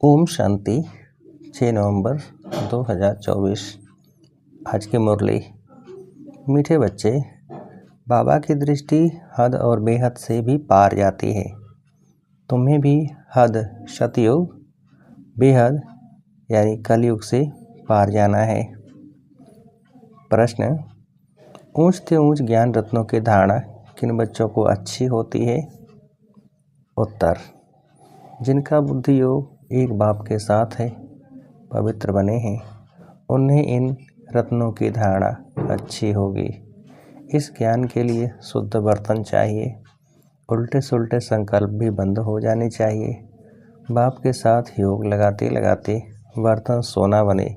ओम शांति 6 नवंबर 2024। आज की मुरली। मीठे बच्चे, बाबा की दृष्टि हद और बेहद से भी पार जाती है। तुम्हें भी हद सतयुग, बेहद यानी कलयुग से पार जाना है। प्रश्न: ऊंच से ऊंच ज्ञान रत्नों की धारणा किन बच्चों को अच्छी होती है? उत्तर: जिनका बुद्धि योग एक बाप के साथ है, पवित्र बने हैं, उन्हें इन रत्नों की धारणा अच्छी होगी। इस ज्ञान के लिए शुद्ध बर्तन चाहिए। उल्टे सुल्टे संकल्प भी बंद हो जाने चाहिए। बाप के साथ योग लगाते लगाते बर्तन सोना बने,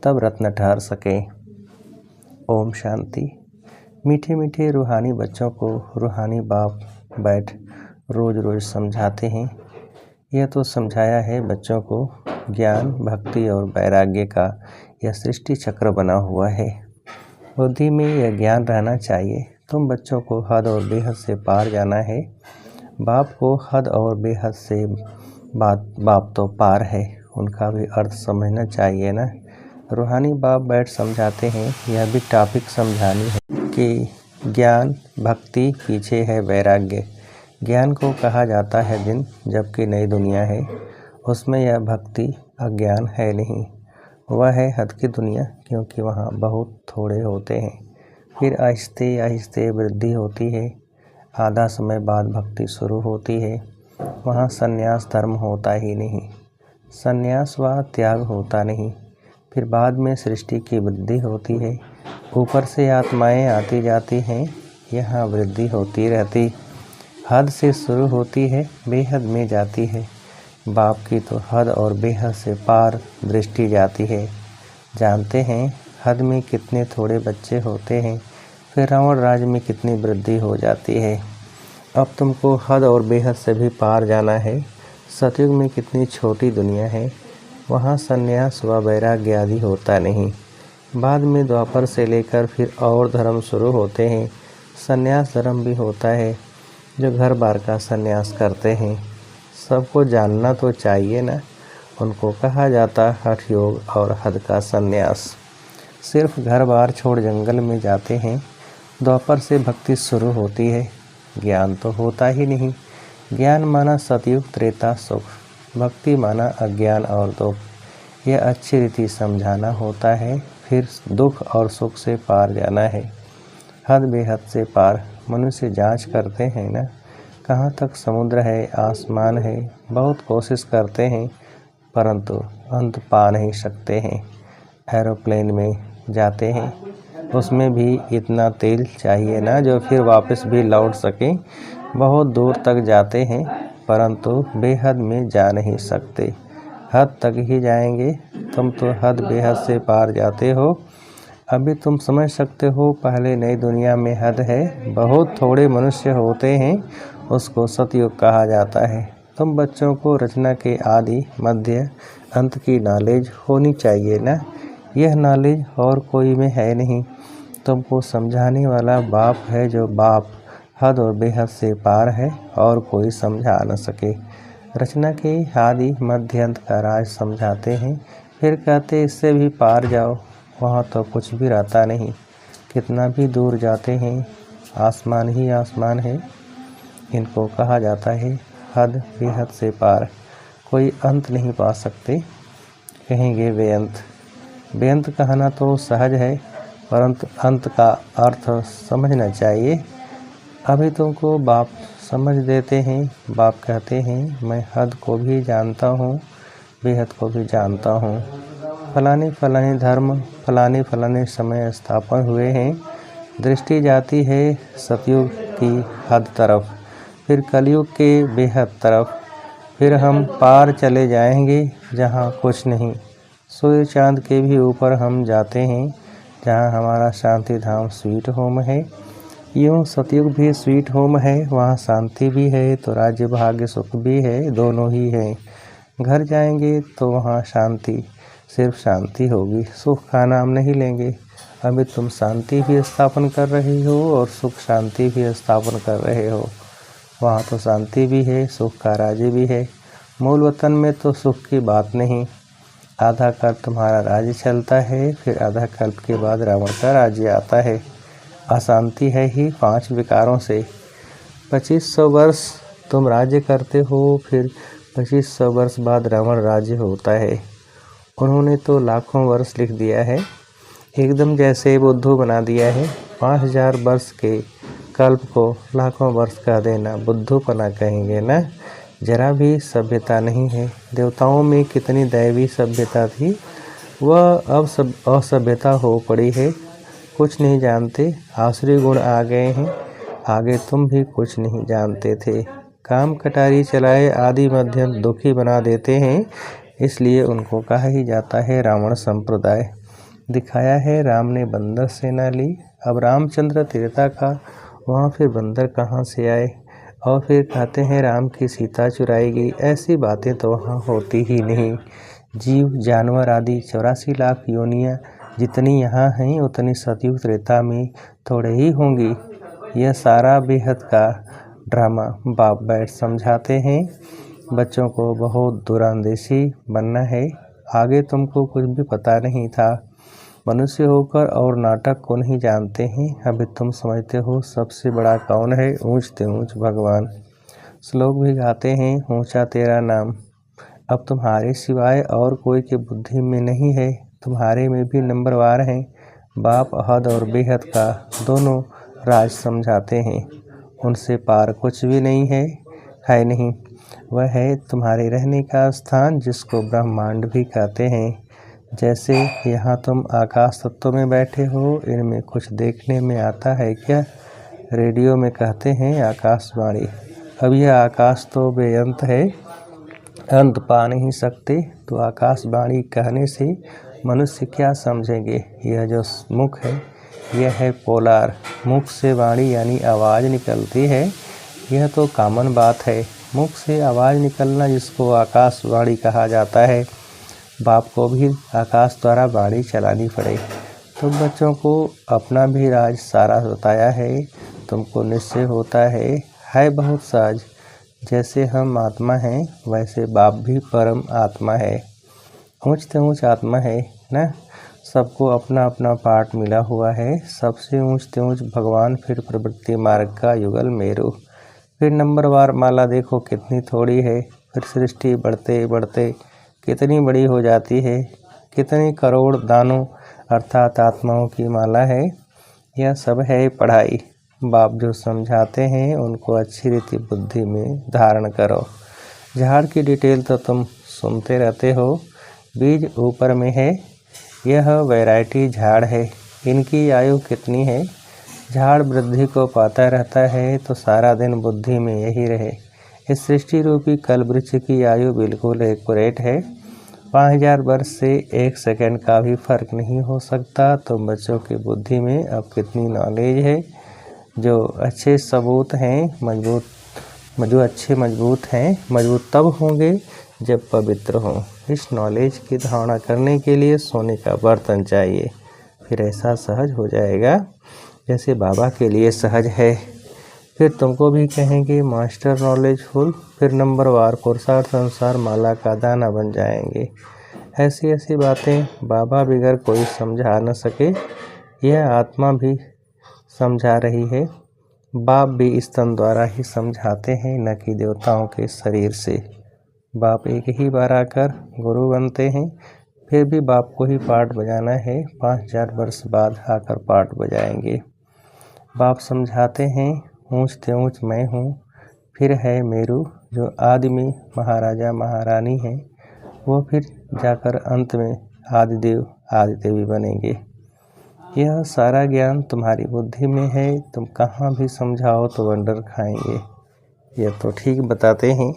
तब रत्न ठहर सके। ओम शांति। मीठे मीठे रूहानी बच्चों को रूहानी बाप बैठ रोज रोज समझाते हैं। यह तो समझाया है बच्चों को ज्ञान, भक्ति और वैराग्य का यह सृष्टि चक्र बना हुआ है। बुद्धि में यह ज्ञान रहना चाहिए। तुम बच्चों को हद और बेहद से पार जाना है। बाप को हद और बेहद से बाप तो पार है, उनका भी अर्थ समझना चाहिए ना। रूहानी बाप बैठ समझाते हैं। यह भी टॉपिक समझानी है कि ज्ञान, भक्ति पीछे है वैराग्य। ज्ञान को कहा जाता है दिन, जबकि नई दुनिया है, उसमें यह भक्ति अज्ञान है नहीं, वह है हद की दुनिया, क्योंकि वहाँ बहुत थोड़े होते हैं। फिर आहिस्ते आहिस्ते वृद्धि होती है। आधा समय बाद भक्ति शुरू होती है। वहाँ संन्यास धर्म होता ही नहीं, संन्यास व त्याग होता नहीं। फिर बाद में सृष्टि की वृद्धि होती है। ऊपर से आत्माएं आती जाती हैं, यहाँ वृद्धि होती रहती। हद से शुरू होती है, बेहद में जाती है। बाप की तो हद और बेहद से पार दृष्टि जाती है। जानते हैं हद में कितने थोड़े बच्चे होते हैं, फिर रावण राज में कितनी वृद्धि हो जाती है। अब तुमको हद और बेहद से भी पार जाना है। सतयुग में कितनी छोटी दुनिया है, वहाँ संन्यास व वैराग्य आदि होता नहीं। बाद में द्वापर से लेकर फिर और धर्म शुरू होते हैं। संन्यास धर्म भी होता है, जो घर बार का संन्यास करते हैं। सबको जानना तो चाहिए ना, उनको कहा जाता हठ योग और हद का संन्यास। सिर्फ घर बार छोड़ जंगल में जाते हैं। द्वापर से भक्ति शुरू होती है, ज्ञान तो होता ही नहीं। ज्ञान माना सतयुग त्रेता सुख, भक्ति माना अज्ञान और दुख। यह अच्छी रीति समझाना होता है। फिर दुख और सुख से पार जाना है। हद बेहद से पार मनुष्य जांच करते हैं ना, कहाँ तक समुद्र है, आसमान है। बहुत कोशिश करते हैं, परंतु अंत पा नहीं सकते हैं। एरोप्लेन में जाते हैं, उसमें भी इतना तेल चाहिए ना, जो फिर वापस भी लौट सके। बहुत दूर तक जाते हैं, परंतु बेहद में जा नहीं सकते। हद तक ही जाएंगे। तुम तो हद बेहद से पार जाते हो। अभी तुम समझ सकते हो, पहले नई दुनिया में हद है, बहुत थोड़े मनुष्य होते हैं, उसको सतयुग कहा जाता है। तुम बच्चों को रचना के आदि, मध्य, अंत की नॉलेज होनी चाहिए ना। यह नॉलेज और कोई में है नहीं। तुमको समझाने वाला बाप है, जो बाप हद और बेहद से पार है और कोई समझा न सके। रचना के आदि, मध्य, अंत का राज समझाते हैं। फिर कहते इससे भी पार जाओ, वहाँ तो कुछ भी रहता नहीं। कितना भी दूर जाते हैं, आसमान ही आसमान है। इनको कहा जाता है हद बेहद से पार। कोई अंत नहीं पा सकते, कहेंगे बेअंत। बेअंत कहना तो सहज है, परंतु अंत का अर्थ समझना चाहिए। अभी तुमको बाप समझ देते हैं। बाप कहते हैं मैं हद को भी जानता हूँ, बेहद को भी जानता हूँ। फलाने फलाने धर्म, फलाने फलाने समय स्थापन हुए हैं। दृष्टि जाती है सतयुग की हद तरफ, फिर कलयुग के बेहद तरफ। फिर हम पार चले जाएंगे, जहाँ कुछ नहीं। सूर्य चांद के भी ऊपर हम जाते हैं, जहाँ हमारा शांति धाम स्वीट होम है। यूँ सतयुग भी स्वीट होम है, वहाँ शांति भी है तो राज्य भाग्य सुख भी है, दोनों ही है। घर जाएंगे तो वहाँ शांति, सिर्फ शांति होगी, सुख का नाम नहीं लेंगे। अभी तुम शांति भी स्थापन कर रहे हो और सुख शांति भी स्थापन कर रहे हो। वहाँ तो शांति भी है, सुख का राज्य भी है। मूल वतन में तो सुख की बात नहीं। आधा कल्प तुम्हारा राज्य चलता है, फिर आधा कल्प के बाद रावण का राज्य आता है। अशांति है ही 5 विकारों से। 2500 वर्ष तुम राज्य करते हो, फिर 2500 वर्ष बाद रावण राज्य होता है। उन्होंने तो लाखों वर्ष लिख दिया है, एकदम जैसे बुद्धू बना दिया है। 5000 वर्ष के कल्प को लाखों वर्ष का देना बुद्धूपना कहेंगे ना। जरा भी सभ्यता नहीं है। देवताओं में कितनी दैवी सभ्यता थी, वह अब सब असभ्यता हो पड़ी है। कुछ नहीं जानते, आसुरी गुण आ गए हैं। आगे तुम भी कुछ नहीं जानते थे। काम कटारी चलाए आदि मध्यम दुखी बना देते हैं, इसलिए उनको कहा ही जाता है रावण संप्रदाय। दिखाया है राम ने बंदर सेना ली, अब रामचंद्र त्रेता का, वहाँ फिर बंदर कहाँ से आए। और फिर कहते हैं राम की सीता चुराई गई। ऐसी बातें तो वहाँ होती ही नहीं। जीव जानवर आदि 84 लाख योनियाँ जितनी यहाँ हैं उतनी सतयुग त्रेता में थोड़े ही होंगी। यह सारा बेहद का ड्रामा बाप बैठ समझाते हैं। बच्चों को बहुत दूरंदेशी बनना है। आगे तुमको कुछ भी पता नहीं था। मनुष्य होकर और नाटक को नहीं जानते हैं। अभी तुम समझते हो सबसे बड़ा कौन है, ऊंचते ऊंच भगवान। श्लोक भी गाते हैं, ऊंचा तेरा नाम। अब तुम्हारे सिवाय और कोई की बुद्धि में नहीं है। तुम्हारे में भी नंबरवार हैं। बाप अहद और बेहद का दोनों राज समझाते हैं। उनसे पार कुछ भी नहीं है नहीं। वह है तुम्हारे रहने का स्थान, जिसको ब्रह्मांड भी कहते हैं। जैसे यहाँ तुम आकाश तत्व में बैठे हो, इनमें कुछ देखने में आता है क्या? रेडियो में कहते हैं आकाशवाणी। अब यह आकाश तो बेअंत है, अंत पा नहीं सकते, तो आकाशवाणी कहने से मनुष्य क्या समझेंगे? यह जो मुख है, यह है पोलार। मुख से वाणी यानी आवाज़ निकलती है, यह तो कॉमन बात है। मुख से आवाज़ निकलना जिसको आकाशवाणी कहा जाता है। बाप को भी आकाश द्वारा वाणी चलानी पड़े। तो बच्चों को अपना भी राज सारा बताया है। तुमको निश्चय होता है बहुत साज। जैसे हम आत्मा हैं, वैसे बाप भी परम आत्मा है, ऊंचते ऊंच आत्मा है ना। सबको अपना अपना पाठ मिला हुआ है। सबसे ऊंचते ऊंच भगवान, फिर प्रवृत्ति मार्ग का युगल मेरू, फिर नंबरवार माला देखो कितनी थोड़ी है। फिर सृष्टि बढ़ते बढ़ते कितनी बड़ी हो जाती है। कितनी करोड़ दानों अर्थात आत्माओं की माला है। यह सब है पढ़ाई। बाप जो समझाते हैं उनको अच्छी रीति बुद्धि में धारण करो। झाड़ की डिटेल तो तुम सुनते रहते हो। बीज ऊपर में है। यह वैरायटी झाड़ है। इनकी आयु कितनी है? झाड़ वृद्धि को पाता रहता है तो सारा दिन बुद्धि में यही रहे। इस सृष्टि रूपी कल वृक्ष की आयु बिल्कुल एक्यूरेट है। 5000 वर्ष से 1 सेकंड का भी फर्क नहीं हो सकता। तो बच्चों की बुद्धि में अब कितनी नॉलेज है। जो अच्छे सबूत हैं, मजबूत हैं, मजबूत तब होंगे जब पवित्र हों। इस नॉलेज की धारणा करने के लिए सोने का बर्तन चाहिए। फिर ऐसा सहज हो जाएगा जैसे बाबा के लिए सहज है। फिर तुमको भी कहेंगे मास्टर नॉलेजफुल। फिर नंबरवार पुरुषार्थ संसार माला का दाना बन जाएंगे। ऐसी ऐसी बातें बाबा बिगर कोई समझा न सके। यह आत्मा भी समझा रही है। बाप भी इस तन द्वारा ही समझाते हैं, न कि देवताओं के शरीर से। बाप एक ही बार आकर गुरु बनते हैं। फिर भी बाप को ही पाठ बजाना है। 5000 वर्ष बाद आकर पाठ बजाएंगे। बाप समझाते हैं ऊंचते ऊंच मैं हूँ। फिर है मेरू जो आदि में महाराजा महारानी है। वो फिर जाकर अंत में आदिदेव आदिदेवी बनेंगे। यह सारा ज्ञान तुम्हारी बुद्धि में है। तुम कहाँ भी समझाओ तो वंडर खाएंगे। यह तो ठीक बताते हैं।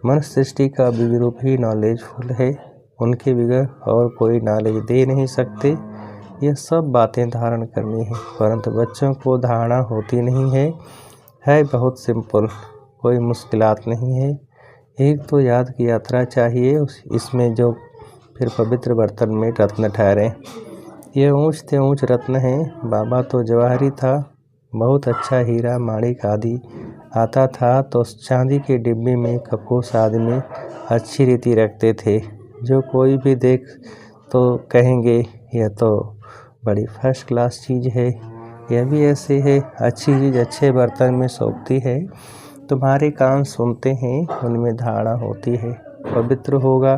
मनुष्य सृष्टि का विरूप ही नॉलेजफुल है। उनके बगैर और कोई नॉलेज दे नहीं सकते। यह सब बातें धारण करनी है, परंतु बच्चों को धारणा होती नहीं है बहुत सिंपल, कोई मुश्किलात नहीं है। एक तो याद की यात्रा चाहिए, इसमें जो फिर पवित्र बर्तन में रत्न ठहरे। यह ऊंचते ऊंच रत्न है। बाबा तो जवाहरी था, बहुत अच्छा हीरा माणिक आदि आता था तो चांदी के डिब्बे में कपूस आदमी अच्छी रीति रखते थे। जो कोई भी देख तो कहेंगे यह तो बड़ी फर्स्ट क्लास चीज़ है, यह भी ऐसे है, अच्छी चीज़ अच्छे बर्तन में सोखती है। तुम्हारे कान सुनते हैं, उनमें धारणा होती है। पवित्र होगा,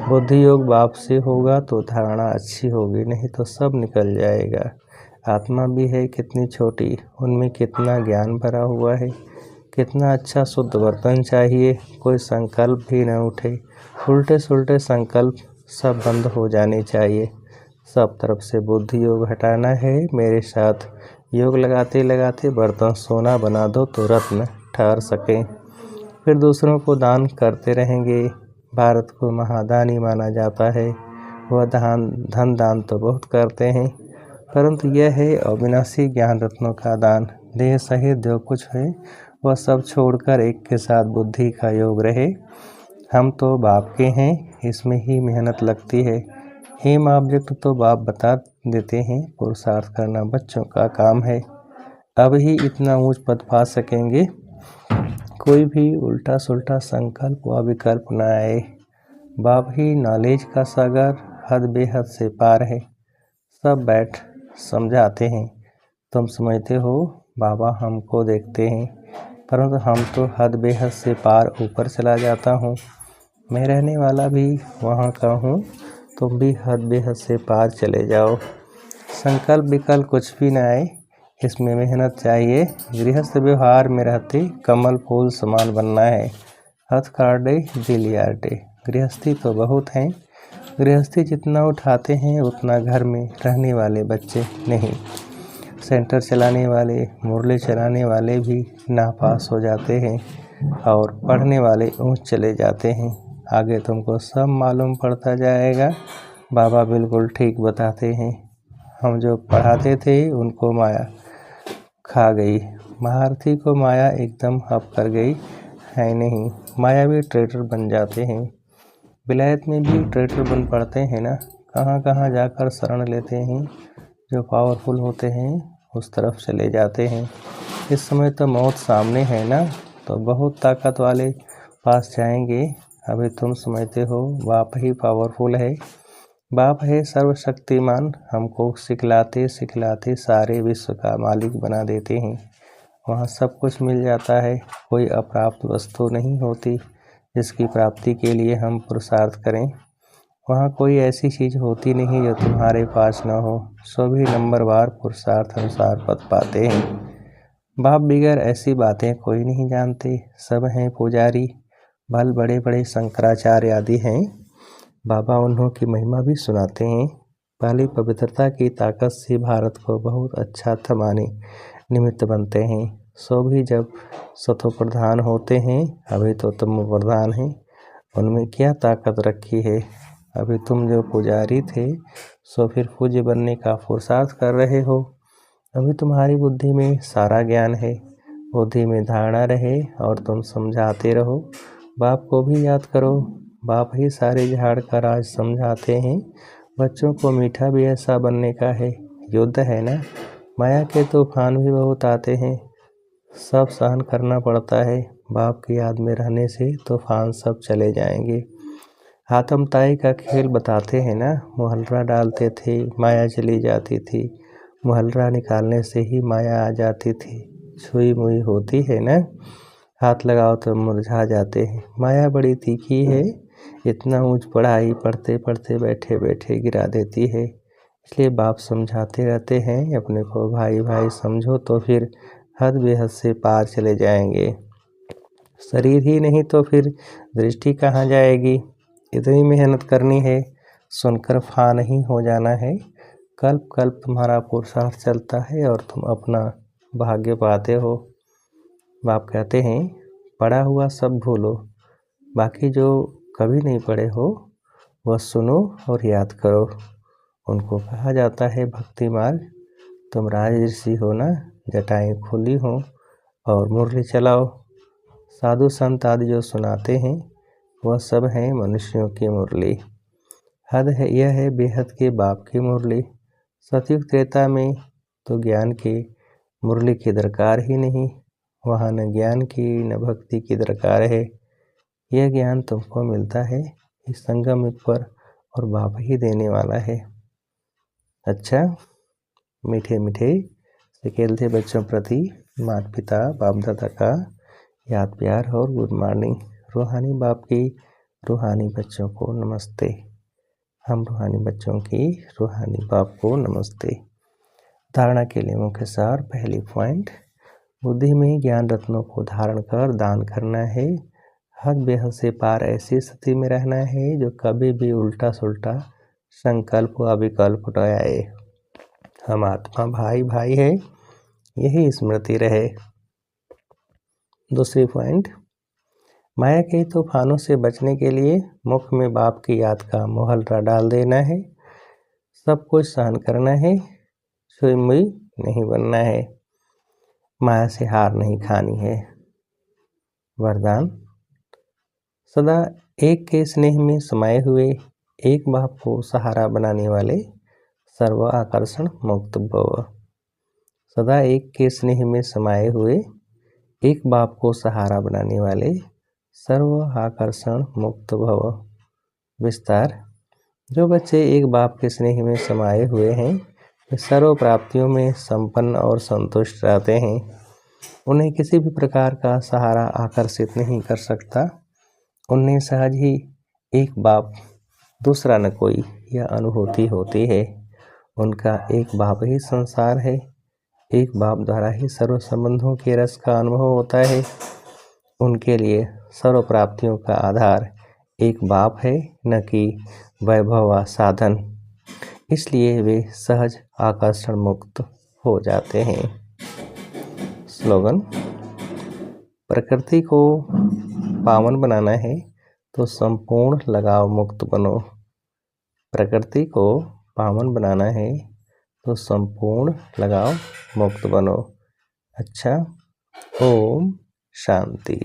बुद्धि योग बाप से होगा तो धारणा अच्छी होगी, नहीं तो सब निकल जाएगा। आत्मा भी है कितनी छोटी, उनमें कितना ज्ञान भरा हुआ है। कितना अच्छा शुद्ध बर्तन चाहिए, कोई संकल्प भी न उठे। उल्टे सुल्टे संकल्प सब बंद हो जाने चाहिए। सब तरफ से बुद्धि योग हटाना है। मेरे साथ योग लगाते लगाते बर्तन सोना बना दो तो रत्न ठहर सकें। फिर दूसरों को दान करते रहेंगे। भारत को महादानी माना जाता है। वह धन दान तो बहुत करते हैं, परंतु यह है अविनाशी ज्ञान रत्नों का दान। देह सहित जो कुछ है वह सब छोड़कर एक के साथ बुद्धि का योग रहे। हम तो बाप के हैं, इसमें ही मेहनत लगती है। हेम ऑब्जेक्ट तो बाप बता देते हैं, पुरुषार्थ करना बच्चों का काम है। अब ही इतना ऊंच पद पा सकेंगे। कोई भी उल्टा सुल्टा संकल्प व विकल्प न आए। बाप ही नॉलेज का सागर हद बेहद से पार है। सब बैठ समझाते हैं। तुम समझते हो बाबा हमको देखते हैं, परंतु हम तो हद बेहद से पार ऊपर चला जाता हूँ। मैं रहने वाला भी वहाँ का हूँ, तुम भी हद बेहद से पार चले जाओ। संकल्प विकल्प कुछ भी न आए, इसमें मेहनत चाहिए। गृहस्थ व्यवहार में रहते कमल फूल समान बनना है। हथ काटे दिल याटे। गृहस्थी तो बहुत हैं, गृहस्थी जितना उठाते हैं उतना घर में रहने वाले बच्चे नहीं। सेंटर चलाने वाले, मुरली चलाने वाले भी नापास हो जाते हैं और पढ़ने वाले ऊंच चले जाते हैं। आगे तुमको सब मालूम पड़ता जाएगा। बाबा बिल्कुल ठीक बताते हैं। हम जो पढ़ाते थे उनको माया खा गई। महारथी को माया एकदम हप कर गई है नहीं। माया भी ट्रेडर बन जाते हैं। विलायत में भी ट्रेडर बन पड़ते हैं ना। कहाँ कहाँ जाकर शरण लेते हैं। जो पावरफुल होते हैं उस तरफ चले जाते हैं। इस समय तो मौत सामने है ना, तो बहुत ताकत वाले पास जाएंगे। अभी तुम समझते हो बाप ही पावरफुल है। बाप है सर्वशक्तिमान। हमको सिखलाते सिखलाते सारे विश्व का मालिक बना देते हैं। वहाँ सब कुछ मिल जाता है। कोई अप्राप्त वस्तु नहीं होती जिसकी प्राप्ति के लिए हम पुरुषार्थ करें। वहाँ कोई ऐसी चीज़ होती नहीं जो तुम्हारे पास न हो। सभी नंबरवार पुरुषार्थ अनुसार पद पाते हैं। बाप बिगैर ऐसी बातें कोई नहीं जानते। सब हैं पुजारी, भल बड़े बड़े शंकराचार्य आदि हैं। बाबा उन्हों की महिमा भी सुनाते हैं। पहली पवित्रता की ताकत से भारत को बहुत अच्छा थमाने निमित्त बनते हैं। सो भी जब सतो प्रधान होते हैं, अभी तो तुम प्रधान हैं, उनमें क्या ताकत रखी है। अभी तुम जो पुजारी थे सो फिर पूज्य बनने का पुरुषार्थ कर रहे हो। अभी तुम्हारी बुद्धि में सारा ज्ञान है। बुद्धि में धारणा रहे और तुम समझाते रहो। बाप को भी याद करो। बाप ही सारे झाड़ का राज समझाते हैं। बच्चों को मीठा भी ऐसा बनने का है। युद्ध है ना, माया के तूफान भी बहुत आते हैं, सब सहन करना पड़ता है। बाप की याद में रहने से तूफान सब चले जाएंगे। आत्मताई का खेल बताते हैं ना। मुहल्ला डालते थे, माया चली जाती थी। मुहल्ला निकालने से ही माया आ जाती थी। छुई मुई होती है ना, हाथ लगाओ तो मुरझा जाते हैं। माया बड़ी तीखी है, इतना ऊंच पढ़ाई पढ़ते पढ़ते बैठे बैठे गिरा देती है। इसलिए बाप समझाते रहते हैं अपने को, भाई भाई समझो तो फिर हद बेहद से पार चले जाएंगे। शरीर ही नहीं तो फिर दृष्टि कहाँ जाएगी। इतनी मेहनत करनी है, सुनकर फा नहीं हो जाना है। कल्प कल्प तुम्हारा पुरुषार्थ चलता है और तुम अपना भाग्य पाते हो। बाप कहते हैं पढ़ा हुआ सब भूलो, बाकी जो कभी नहीं पढ़े हो वह सुनो और याद करो। उनको कहा जाता है भक्ति मार्ग। तुम राजऋषि हो ना, जटाएं खुली हो और मुरली चलाओ। साधु संत आदि जो सुनाते हैं वह सब हैं मनुष्यों की मुरली। हद है, यह है बेहद के बाप की मुरली। सतयुग त्रेता में तो ज्ञान की मुरली की दरकार ही नहीं। वहाँ न ज्ञान की न भक्ति की दरकार है। यह ज्ञान तुमको मिलता है इस संगम युग पर और बाबा ही देने वाला है। अच्छा, मीठे मीठे से खेलते बच्चों प्रति माता पिता बाप दादा का याद प्यार और गुड मॉर्निंग। रूहानी बाप की रूहानी बच्चों को नमस्ते। हम रूहानी बच्चों की रूहानी बाप को नमस्ते। धारणा के लिए मुख्य सार। पहली पॉइंट, बुद्धि में ज्ञान रत्नों को धारण कर दान करना है। हद बेहद से पार ऐसी स्थिति में रहना है जो कभी भी उल्टा सुल्टा संकल्प व विकल्प न आए। हम आत्मा भाई भाई है, यही स्मृति रहे। दूसरी पॉइंट, माया के तूफानों से बचने के लिए मुख में बाप की याद का मोहल्ला डाल देना है। सब कुछ सहन करना है, स्वयं नहीं बनना है। माया से हार नहीं खानी है। वरदान, सदा एक के स्नेह में समाये हुए एक बाप को सहारा बनाने वाले सर्व आकर्षण मुक्त भव। सदा एक के स्नेह में समाये हुए एक बाप को सहारा बनाने वाले सर्व आकर्षण मुक्त भव। विस्तार, जो बच्चे एक बाप के स्नेह में समाये हुए हैं वे सर्व प्राप्तियों में संपन्न और संतुष्ट रहते हैं। उन्हें किसी भी प्रकार का सहारा आकर्षित नहीं कर सकता। उन्हें सहज ही एक बाप दूसरा न कोई यह अनुभूति होती है। उनका एक बाप ही संसार है। एक बाप द्वारा ही सर्व संबंधों के रस का अनुभव होता है। उनके लिए सर्व प्राप्तियों का आधार एक बाप है, न कि वैभव व साधन। इसलिए वे सहज आकर्षण मुक्त हो जाते हैं। स्लोगन, प्रकृति को पावन बनाना है तो संपूर्ण लगाव मुक्त बनो। प्रकृति को पावन बनाना है तो संपूर्ण लगाव मुक्त बनो। अच्छा, ओम शांति।